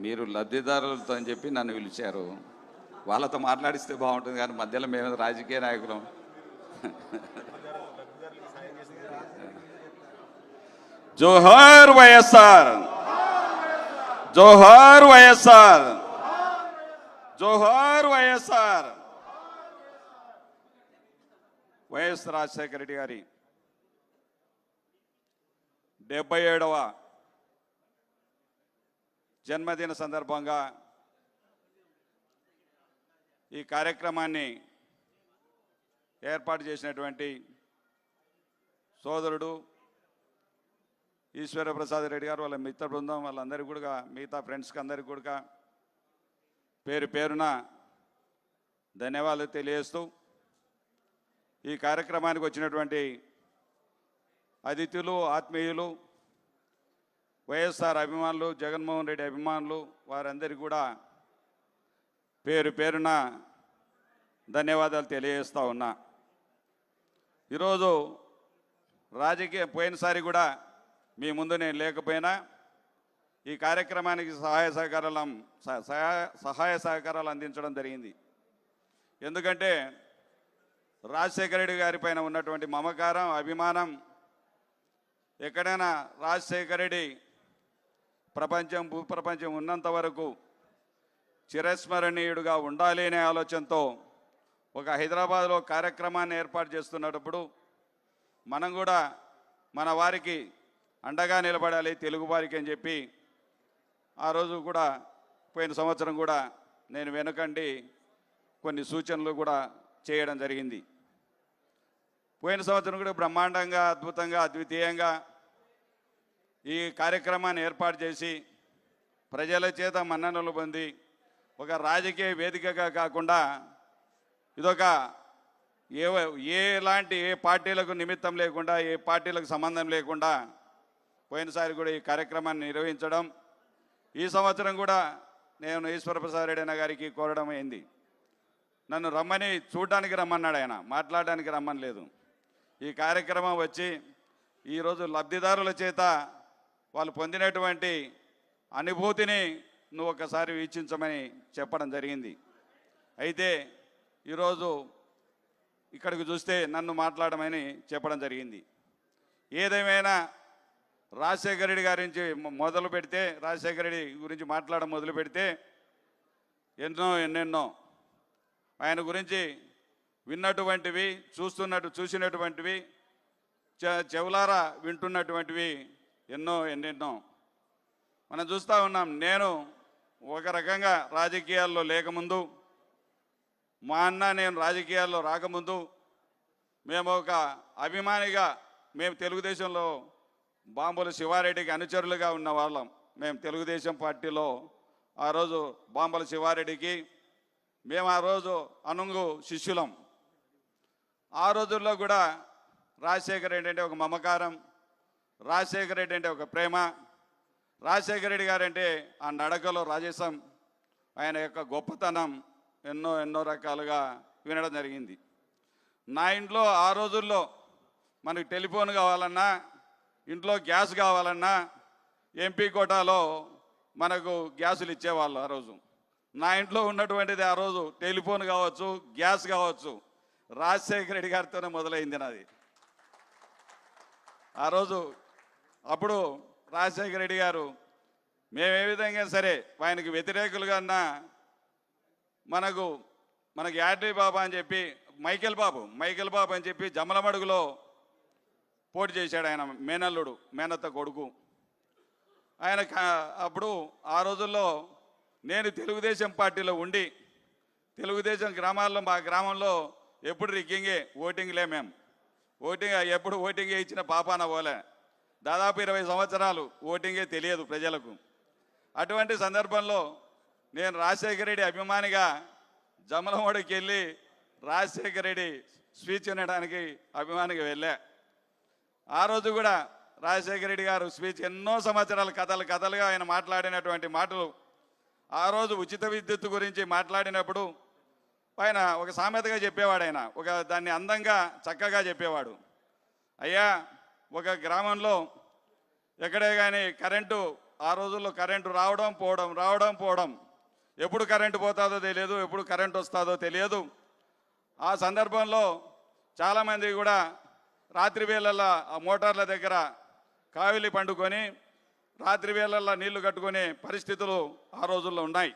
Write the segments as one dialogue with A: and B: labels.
A: మీరు లబ్ధిదారులతో అని చెప్పి నన్ను పిలిచారు. వాళ్ళతో మాట్లాడిస్తే బాగుంటుంది, కానీ మధ్యలో మేము రాజకీయ నాయకులం. జోహార్ వైఎస్ఆర్, జోహార్ వైఎస్ఆర్, జోహార్ వైఎస్ఆర్. వైఎస్ రాజశేఖర రెడ్డి గారి 77వ జన్మదిన సందర్భంగా ఈ కార్యక్రమాన్ని ఏర్పాటు చేసినటువంటి సోదరుడు ఈశ్వరప్రసాద్ రెడ్డి గారు, వాళ్ళ మిత్ర బృందం, వాళ్ళందరికీ కూడా, మిగతా ఫ్రెండ్స్కి అందరికీ కూడా పేరు పేరున ధన్యవాదాలు తెలియజేస్తూ, ఈ కార్యక్రమానికి వచ్చినటువంటి అతిథులు, ఆత్మీయులు, వైఎస్ఆర్ అభిమానులు, జగన్మోహన్ రెడ్డి అభిమానులు, వారందరికీ కూడా పేరు పేరున ధన్యవాదాలు తెలియజేస్తూ ఉన్నా. ఈరోజు పోయినసారి కూడా మీ ముందు నేను లేకపోయినా ఈ కార్యక్రమానికి సహాయ సహకారాలు అందించడం జరిగింది. ఎందుకంటే రాజశేఖర రెడ్డి గారి పైన ఉన్నటువంటి మమకారం, అభిమానం, ఎక్కడైనా రాజశేఖర రెడ్డి భూప్రపంచం ఉన్నంత వరకు చిరస్మరణీయుడుగా ఉండాలి అనే ఆలోచనతో ఒక హైదరాబాద్లో కార్యక్రమాన్ని ఏర్పాటు చేస్తున్నప్పుడు మనం కూడా మన వారికి అండగా నిలబడాలి, తెలుగు వారికి అని చెప్పి ఆ రోజు కూడా, పోయిన సంవత్సరం కూడా నేను వెనుకండి కొన్ని సూచనలు కూడా చేయడం జరిగింది. పోయిన సంవత్సరం కూడా బ్రహ్మాండంగా, అద్భుతంగా, అద్వితీయంగా ఈ కార్యక్రమాన్ని ఏర్పాటు చేసి ప్రజల చేత మన్ననలు పొంది ఒక రాజకీయ వేదికగా కాకుండా ఇదొక ఏ పార్టీలకు నిమిత్తం లేకుండా, ఏ పార్టీలకు సంబంధం లేకుండా పోయినసారి కూడా ఈ కార్యక్రమాన్ని నిర్వహించడం, ఈ సంవత్సరం కూడా నేను ఈశ్వరప్రసాద్ రెడ్డి గారికి కోరడం అయింది. నన్ను రమ్మని చూడడానికి రమ్మన్నాడు ఆయన, మాట్లాడడానికి రమ్మని లేదు. ఈ కార్యక్రమం వచ్చి ఈరోజు లబ్ధిదారుల చేత వాళ్ళు పొందినటువంటి అనుభూతిని నువ్వు ఒకసారి వీక్షించమని చెప్పడం జరిగింది. అయితే ఈరోజు ఇక్కడికి చూస్తే నన్ను మాట్లాడమని చెప్పడం జరిగింది. ఏదేమైనా రాజశేఖర రెడ్డి గారి నుంచి మొదలు పెడితే, రాజశేఖర రెడ్డి గురించి మాట్లాడడం మొదలు పెడితే ఎన్నెన్నో ఆయన గురించి విన్నటువంటివి, చూసినటువంటివి, చెవులారా వింటున్నటువంటివి ఎన్నెన్నో మనం చూస్తూ ఉన్నాం. నేను ఒక రకంగా రాజకీయాల్లో లేకముందు, మా అన్న నేను రాజకీయాల్లో రాకముందు మేము ఒక అభిమానిగా, మేము తెలుగుదేశంలో బాంబుల శివారెడ్డికి అనుచరులుగా ఉన్న వాళ్ళం. మేము తెలుగుదేశం పార్టీలో ఆ రోజు బాంబుల శివారెడ్డికి మేము ఆ రోజు అనుంగు శిష్యులం. ఆ రోజుల్లో కూడా రాజశేఖర రెడ్డి అంటే ఒక మమకారం, రాజశేఖర రెడ్డి అంటే ఒక ప్రేమ, రాజశేఖర రెడ్డి గారంటే ఆ నడకలో రాజేశం, ఆయన యొక్క గొప్పతనం ఎన్నో రకాలుగా వినడం జరిగింది. నా ఇంట్లో ఆ రోజుల్లో మనకు టెలిఫోన్ కావాలన్నా, ఇంట్లో గ్యాస్ కావాలన్నా ఎంపీ కోటాలో మనకు గ్యాసులు ఇచ్చేవాళ్ళు. ఆ రోజు నా ఇంట్లో ఉన్నటువంటిది ఆ రోజు టెలిఫోన్ కావచ్చు, గ్యాస్ కావచ్చు, రాజశేఖర రెడ్డి గారితోనే మొదలైంది నాది. ఆ రోజు అప్పుడు రాజశేఖర రెడ్డి గారు మేము ఏ విధంగా సరే ఆయనకు వ్యతిరేకులుగా మనకు యాడ్రీ బాబా అని చెప్పి మైకేల్ బాబు అని చెప్పి జమలమడుగులో పోటీ చేశాడు. ఆయన మేనల్లుడు, మేనత్త కొడుకు. ఆయన అప్పుడు ఆ రోజుల్లో నేను తెలుగుదేశం పార్టీలో ఉండి, తెలుగుదేశం మా గ్రామంలో ఎప్పుడు రిగ్గింగే, ఓటింగ్లే. మేము ఎప్పుడు ఓటింగే ఇచ్చిన పాపాన పోలే. దాదాపు 20 సంవత్సరాలు ఓటింగే తెలియదు ప్రజలకు. అటువంటి సందర్భంలో నేను రాజశేఖర రెడ్డి అభిమానిగా జమలమడుగుకి వెళ్ళి రాజశేఖర రెడ్డి స్పీచ్ వినడానికి అభిమానిగా వెళ్ళా. ఆ రోజు కూడా రాజశేఖర రెడ్డి గారు స్పీచ్ ఎన్నో సంవత్సరాలు కథలుగా ఆయన మాట్లాడినటువంటి మాటలు, ఆ రోజు ఉచిత విద్యుత్ గురించి మాట్లాడినప్పుడు ఆయన ఒక సామెతగా చెప్పేవాడు. ఆయన దాన్ని అందంగా చక్కగా చెప్పేవాడు. అయ్యా, ఒక గ్రామంలో ఎక్కడే కానీ కరెంటు ఆ రోజుల్లో కరెంటు రావడం పోవడం రావడం పోవడం, ఎప్పుడు కరెంటు పోతుందో తెలియదు, ఎప్పుడు కరెంటు వస్తుందో తెలియదు. ఆ సందర్భంలో చాలామంది కూడా రాత్రి వేళల్లో ఆ మోటార్ల దగ్గర కావిలి పండుకొని రాత్రి వేళల్లో నీళ్లు కట్టుకునే పరిస్థితులు ఆ రోజుల్లో ఉన్నాయి.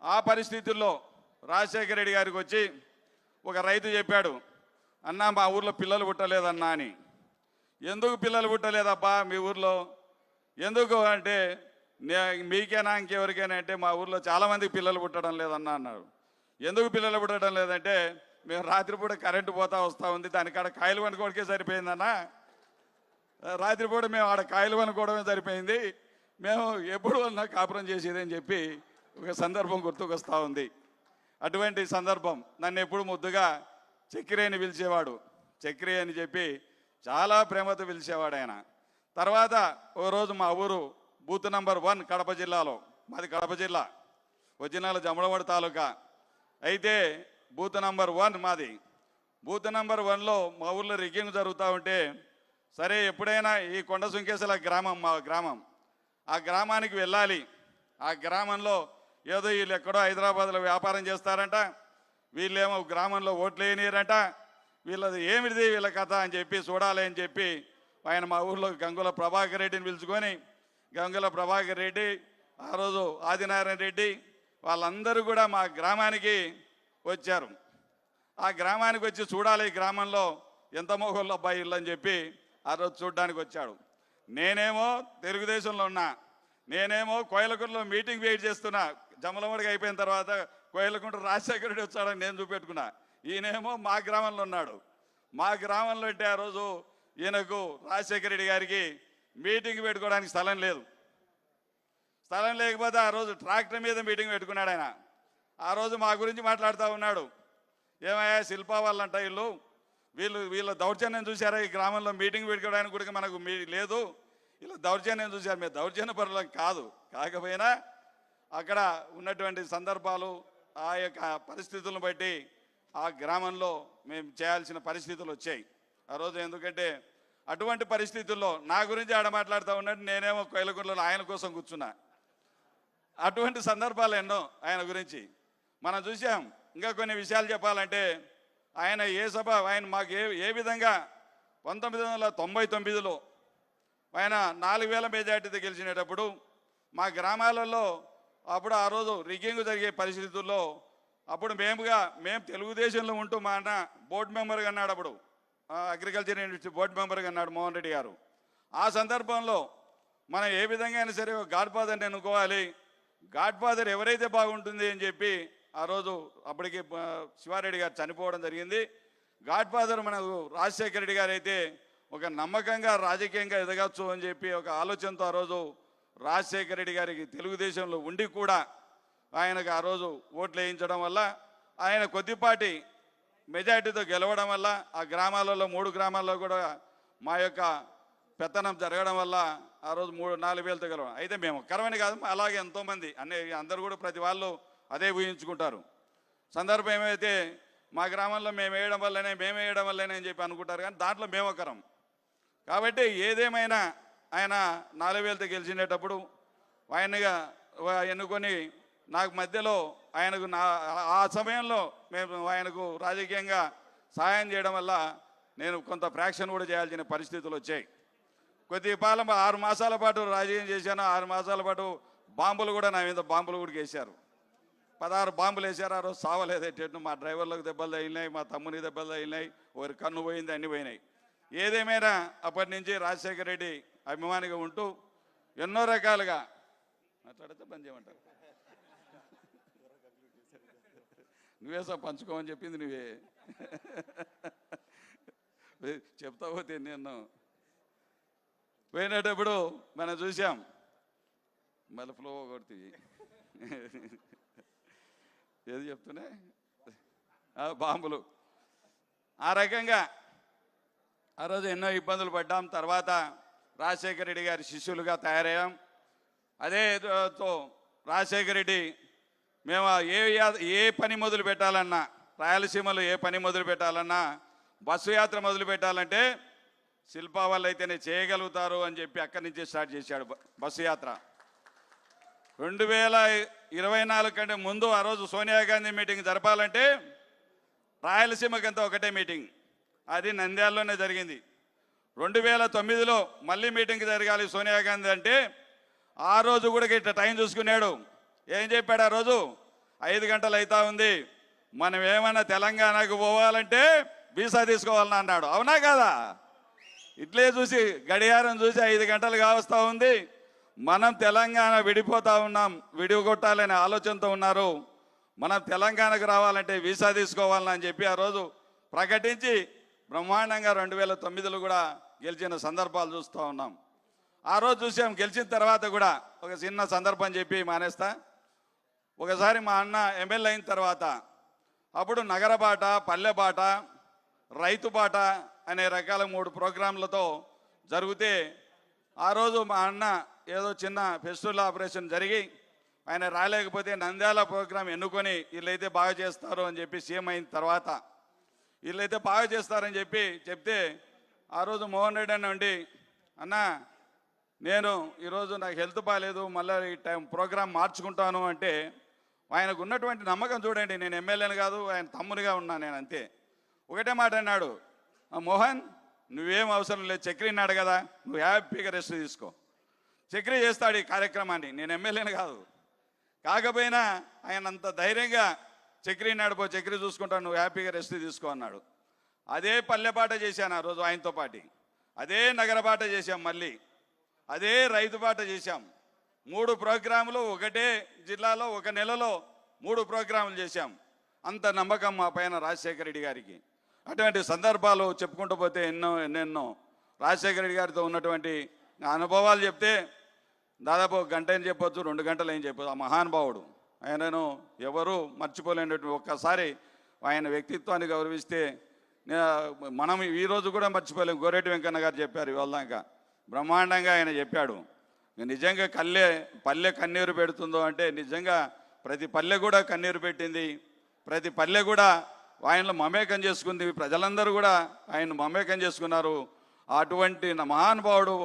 A: ఆ పరిస్థితుల్లో రాజశేఖర రెడ్డి గారికి వచ్చి ఒక రైతు చెప్పాడు, అన్నా మా ఊర్లో పిల్లలు పుట్టలేదన్నా అని. ఎందుకు పిల్లలు పుట్టలేదబ్బా మీ ఊర్లో, ఎందుకు అంటే మీకేనా ఇంకెవరికైనా అంటే మా ఊర్లో చాలామందికి పిల్లలు పుట్టడం లేదన్నా అన్నాడు. ఎందుకు పిల్లలు పుట్టడం లేదంటే మేము రాత్రిపూట కరెంటు పోతా వస్తూ ఉంది, దానికాడ కాయలు వనుకోవడానికే సరిపోయిందన్నా, రాత్రిపూట మేము ఆడ కాయలు వనుకోవడమే సరిపోయింది, మేము ఎప్పుడు ఉన్నా కాపురం చేసేదని చెప్పి ఒక సందర్భం గుర్తుకొస్తూ ఉంది. అటువంటి సందర్భం నన్ను ఎప్పుడు ముద్దుగా చక్రి అని పిలిచేవాడు, చక్రి అని చెప్పి చాలా ప్రేమతో పిలిచేవాడు ఆయన. తర్వాత ఓ రోజు మా ఊరు బూత్ నంబర్ 1 కడప జిల్లాలో, మాది కడప జిల్లా, ఒరిజినల్ జమలమూడి తాలూకా. అయితే బూత్ నంబర్ 1 మాది. బూత్ నంబర్ 1లో మా ఊర్లో రిగ్గింగ్ జరుగుతూ ఉంటే, సరే ఎప్పుడైనా ఈ కొండ సుంకేసల గ్రామం మా గ్రామం, ఆ గ్రామానికి వెళ్ళాలి. ఆ గ్రామంలో ఏదో వీళ్ళు ఎక్కడో హైదరాబాద్లో వ్యాపారం చేస్తారంట, వీళ్ళేమో గ్రామంలో ఓట్లు వేయనీయరంట, వీళ్ళది ఏమిటిది వీళ్ళ కథ అని చెప్పి చూడాలి అని చెప్పి ఆయన మా ఊర్లో గంగుల ప్రభాకర్ రెడ్డిని పిలుచుకొని, గంగుల ప్రభాకర్ రెడ్డి, ఆ రోజు ఆదినారాయణ రెడ్డి, వాళ్ళందరూ కూడా మా గ్రామానికి వచ్చారు. ఆ గ్రామానికి వచ్చి చూడాలి ఈ గ్రామంలో ఎంత మొగోళ్ళు అబ్బాయి ఇల్లు అని చెప్పి ఆ రోజు చూడడానికి వచ్చాడు. నేనేమో తెలుగుదేశంలో ఉన్నా, నేనేమో కోయలకుంటలో మీటింగ్ వెయిట్ చేస్తున్నా. జమలమడికి అయిపోయిన తర్వాత కోయలకుంట రాజశేఖర రెడ్డి వచ్చాడని నేను చూపెట్టుకున్నా. ఈయనేమో మా గ్రామంలో ఉన్నాడు. మా గ్రామంలో అంటే ఆ రోజు ఈయనకు రాజశేఖర రెడ్డి గారికి మీటింగ్ పెట్టుకోవడానికి స్థలం లేదు. స్థలం లేకపోతే ఆ రోజు ట్రాక్టర్ మీద మీటింగ్ పెట్టుకున్నాడు ఆయన. ఆ రోజు మా గురించి మాట్లాడుతూ ఉన్నాడు, ఏమయ్యా శిల్పా వాళ్ళంట వీళ్ళ దౌర్జన్యం చూసారా, ఈ గ్రామంలో మీటింగ్ పెట్టుకోవడానికి కూడా మనకు లేదు, ఇలా దౌర్జన్యం చూశారు. మేము దౌర్జన్య పరులం కాదు, కాకపోయినా అక్కడ ఉన్నటువంటి సందర్భాలు ఆ యొక్క పరిస్థితులను బట్టి ఆ గ్రామంలో మేము చేయాల్సిన పరిస్థితులు వచ్చాయి ఆ రోజు. ఎందుకంటే అటువంటి పరిస్థితుల్లో నా గురించి ఆడ మాట్లాడుతూ ఉన్నట్టు నేనేమో కోయలకుంటలో ఆయన కోసం కూర్చున్నా. అటువంటి సందర్భాలు ఎన్నో ఆయన గురించి మనం చూసాం. ఇంకా కొన్ని విషయాలు చెప్పాలంటే ఆయన ఆయన మాకు ఏ విధంగా 1999లో ఆయన 4000 మెజార్టీతో గెలిచినప్పుడు మా గ్రామాలలో అప్పుడు ఆ రోజు రిగ్గింగ్ జరిగే పరిస్థితుల్లో అప్పుడు మేము తెలుగుదేశంలో ఉంటూ మా అన్న బోర్డు మెంబర్గా అన్నాడు, అప్పుడు అగ్రికల్చర్ యూనివర్సిటీ బోర్డు మెంబర్గా అన్నాడు మోహన్ రెడ్డి గారు. ఆ సందర్భంలో మనం ఏ విధంగా అయినా సరే గాడ్ ఫాదర్ని ఎన్నుకోవాలి, గాడ్ ఫాదర్ ఎవరైతే బాగుంటుంది అని చెప్పి ఆ రోజు అప్పటికి శివారెడ్డి గారు చనిపోవడం జరిగింది. గాడ్ ఫాదర్ మనకు రాజశేఖర రెడ్డి గారు అయితే ఒక నమ్మకంగా రాజకీయంగా ఎదగచ్చు అని చెప్పి ఒక ఆలోచనతో ఆ రోజు రాజశేఖర రెడ్డి గారికి తెలుగుదేశంలో ఉండి కూడా ఆయనకు ఆ రోజు ఓట్లు వేయించడం వల్ల ఆయన కొద్దిపాటి మెజార్టీతో గెలవడం వల్ల ఆ గ్రామాలలో 3 గ్రామాల్లో కూడా మా యొక్క పెత్తనం జరగడం వల్ల ఆ రోజు 3-4 వేలతో గెలవడం. అయితే మేము ఒక్కరమని కాదు, అలాగే ఎంతోమంది అందరూ కూడా ప్రతి వాళ్ళు అదే ఊహించుకుంటారు. సందర్భం ఏమైతే మా గ్రామంలో మేము వేయడం వల్లనే అని చెప్పి అనుకుంటారు, కానీ దాంట్లో మేము ఒకరం. కాబట్టి ఏదేమైనా ఆయన 4000తో గెలిచినప్పుడు ఆయనగా ఎన్నుకొని నాకు మధ్యలో ఆయనకు ఆ సమయంలో మేము ఆయనకు రాజకీయంగా సహాయం చేయడం వల్ల నేను కొంత ఫ్రాక్షన్ కూడా చేయాల్సిన పరిస్థితులు వచ్చాయి. కొద్దిపాలెం 6 మాసాల పాటు రాజకీయం చేశాను. 6 మాసాల పాటు బాంబులు కూడా నా మీద బాంబులు కూడా వేశారు. 16 బాంబులు వేశారు. ఆ రోజు సావలేదేటట్టు మా డ్రైవర్లకు దెబ్బలు తగిలినాయి, మా తమ్ముని దెబ్బలు తగిలినాయి, ఒకరి కన్ను పోయింది, అన్నీ పోయినాయి. ఏదేమైనా అప్పటి నుంచి రాజశేఖర రెడ్డి అభిమానిగా ఉంటూ ఎన్నో రకాలుగా మాట్లాడితే బంద్ చేయమంటారు, నువ్వేసా పంచుకోమని చెప్పింది నువ్వే చెప్తా పోతే నేను పోయినప్పుడు మనం చూసాం, మళ్ళీ ఫ్లో కొడుతు ఏది చెప్తూనే బాంబులు. ఆ రకంగా ఆ రోజు ఎన్నో ఇబ్బందులు పడ్డాం. తర్వాత రాజశేఖర రెడ్డి గారి శిష్యులుగా తయారయ్యాం. అదేతో రాజశేఖర రెడ్డి మేము ఏ పని మొదలు పెట్టాలన్నా, రాయలసీమలో ఏ పని మొదలు పెట్టాలన్నా, బస్సు యాత్ర మొదలు పెట్టాలంటే శిల్పా వాళ్ళు అయితేనే చేయగలుగుతారు అని చెప్పి అక్కడి నుంచే స్టార్ట్ చేశాడు బస్సు యాత్ర. 2024 కంటే ముందు ఆ రోజు సోనియా గాంధీ మీటింగ్ జరపాలంటే రాయలసీమకంతా ఒకటే మీటింగ్, అది నంద్యాలలోనే జరిగింది. 2009లో మళ్ళీ మీటింగ్ జరగాలి సోనియా గాంధీ అంటే ఆ రోజు కూడా ఇట్లా టైం చూసుకున్నాడు. ఏం చెప్పాడు ఆ రోజు? 5 గంటలు అవుతా ఉంది, మనం ఏమైనా తెలంగాణకు పోవాలంటే వీసా తీసుకోవాలని అన్నాడు. అవునా కదా? ఇట్లే చూసి గడియారం చూసి 5 గంటలు కావస్తూ ఉంది, మనం తెలంగాణ విడిపోతా ఉన్నాం, విడిగొట్టాలనే ఆలోచనతో ఉన్నారు. మనం తెలంగాణకు రావాలంటే వీసా తీసుకోవాలని చెప్పి ఆ రోజు ప్రకటించి బ్రహ్మాండంగా 2009లో కూడా గెలిచిన సందర్భాలు చూస్తూ ఉన్నాం. ఆ రోజు చూసాం. గెలిచిన తర్వాత కూడా ఒక చిన్న సందర్భం చెప్పి మానేస్తా. ఒకసారి మా అన్న ఎమ్మెల్యే అయిన తర్వాత అప్పుడు నగర బాట, పల్లె బాట, రైతు బాట అనే రకాల 3 ప్రోగ్రాంలతో జరిగితే ఆ రోజు మా అన్న ఏదో చిన్న ఫెస్టివల్ ఆపరేషన్ జరిగి ఆయన రాలేకపోతే నంద్యాల ప్రోగ్రాం ఎన్నుకొని వీళ్ళైతే బాగా చేస్తారు అని చెప్పి సీఎం అయిన తర్వాత వీళ్ళైతే బాగా చేస్తారని చెప్తే ఆ రోజు మోహన్ రెడ్డి అన్న ఉండి, అన్న నేను ఈరోజు నాకు హెల్త్ బాగాలేదు, మళ్ళీ ఈ టైం ప్రోగ్రాం మార్చుకుంటాను అంటే ఆయనకు ఉన్నటువంటి నమ్మకం చూడండి. నేను ఎమ్మెల్యేని కాదు, ఆయన తమ్మునిగా ఉన్నా, నేను అంతే. ఒకటే మాట అన్నాడు, మోహన్ నువ్వేం అవసరం లేదు, చక్రి ఉన్నాడు కదా, నువ్వు హ్యాపీగా రెస్ట్ తీసుకో. చక్రి చేస్తాడు ఈ కార్యక్రమాన్ని, నేను ఎమ్మెల్యేని కాదు. కాకపోయినా ఆయన అంత ధైర్యంగా చక్రి నడిపో, చక్రి చూసుకుంటాను, నువ్వు హ్యాపీగా రెస్ట్ తీసుకో అన్నాడు. అదే పల్లెపాట చేశాను ఆ రోజు ఆయనతో పాటు, అదే నగరపాట చేశాం, మళ్ళీ అదే రైతు బాట చేశాం. 3 ప్రోగ్రాములు ఒకటే జిల్లాలో ఒక నెలలో 3 ప్రోగ్రాములు చేశాం. అంత నమ్మకం మా పైన రాజశేఖర రెడ్డి గారికి. అటువంటి సందర్భాలు చెప్పుకుంటూ పోతే ఎన్నెన్నో రాజశేఖర రెడ్డి గారితో ఉన్నటువంటి అనుభవాలు చెప్తే దాదాపు 1 గంట ఏం చెప్పొచ్చు, 2 గంటలు ఏం చెప్పొచ్చు. ఆ మహానుభావుడు ఆయనను ఎవరు మర్చిపోలేనటువంటి, ఒక్కసారి ఆయన వ్యక్తిత్వాన్ని గౌరవిస్తే మనం ఈరోజు కూడా మర్చిపోలేము. గోరెడ్డి వెంకన్న గారు చెప్పారు ఇవాళ దాకా, బ్రహ్మాండంగా ఆయన చెప్పాడు. నిజంగా పల్లె కన్నీరు పెడుతుందో అంటే నిజంగా ప్రతి పల్లె కూడా కన్నీరు పెట్టింది, ప్రతి పల్లె కూడా ఆయనలో మమేకం చేసుకుంది, ప్రజలందరూ కూడా ఆయన మమేకం చేసుకున్నారు. అటువంటి మహానుభావుడు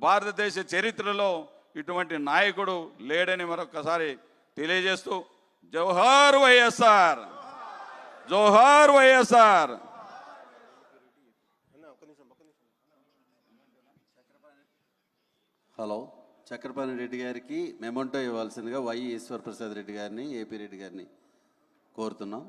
A: భారతదేశ చరిత్రలో ఇటువంటి నాయకుడు లేడని మరొకసారి తెలియజేస్తూ, జోహార్ వైఎస్ఆర్, జోహార్ వైఎస్ఆర్.
B: హలో, చక్రపాణి రెడ్డి గారికి మెమోంటో ఇవ్వాల్సిందిగా వై ఈశ్వర్ ప్రసాద్ రెడ్డి గారిని, ఏపీ రెడ్డి గారిని కోరుతున్నాం.